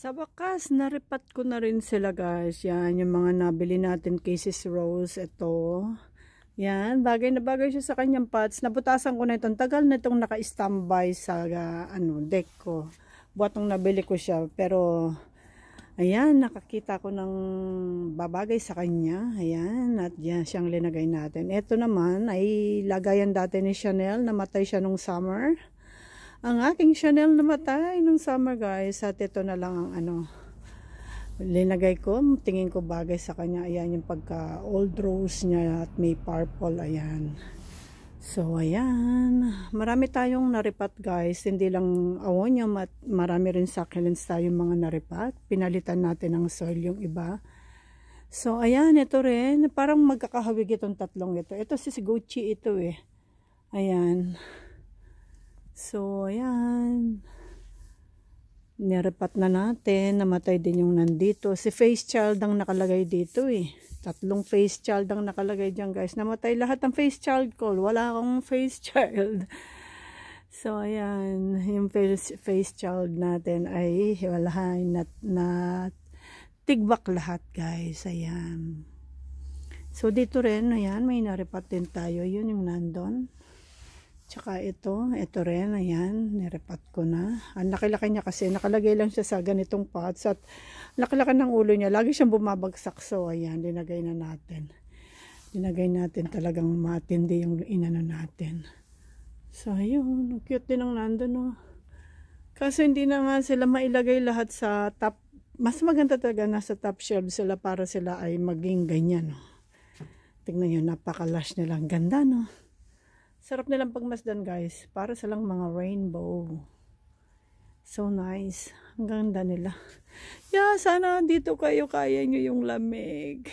Sa wakas, naripat ko na rin sila guys. Yan, yung mga nabili natin kay Sis Rose. Ito. Yan, bagay na bagay siya sa kanyang pots. Nabutasan ko na itong tagal na itong naka-standby sa deck ko. Buwatong nabili ko siya. Pero, ayan, nakakita ko ng babagay sa kanya. Ayan, at yan siyang linagay natin. Ito naman ay lagayan dati ni Chanel. Namatay siya nung summer. Ang aking Chanel namatay nung summer guys. At ito na lang ang linagay ko. Tingin ko bagay sa kanya. Ayan yung pagka old rose niya at may purple. Ayan. So ayan. Marami tayong naripat guys. Hindi lang awonia. Marami rin succulents tayong mga naripat. Pinalitan natin ng soil yung iba. So ayan. Ito rin. Parang magkakahawig itong tatlong ito. Ito si Gucci ito eh. Ayan. So, ayan. Nirepat na natin. Namatay din yung nandito. Si face child ang nakalagay dito eh. Tatlong face child ang nakalagay dyan guys. Namatay lahat ng face child ko. Wala akong face child. So, ayan. Yung face child natin ay wala na tigbak lahat guys. Ayan. So, dito rin. Ayan. May narepat din tayo. Yun yung nandun. Tsaka ito rin, ayan, nirepat ko na. Ang laki-laki niya kasi, nakalagay lang siya sa ganitong pots at laki-laki ng ulo niya. Lagi siyang bumabagsak. So, ayan, linagay na natin. Linagay natin talagang matindi yung inano natin. So, ayun, cute din ang nandun, no. Kasi hindi na nga sila mailagay lahat sa top. Mas maganda talaga nasa top shelf sila para sila ay maging ganyan, no. Tingnan nyo, napaka-lush nilang ganda, no. Sarap nilang pagmasdan guys. Para silang mga rainbow. So nice. Ang ganda nila. Yeah, sana dito kayo kaya nyo yung lamig.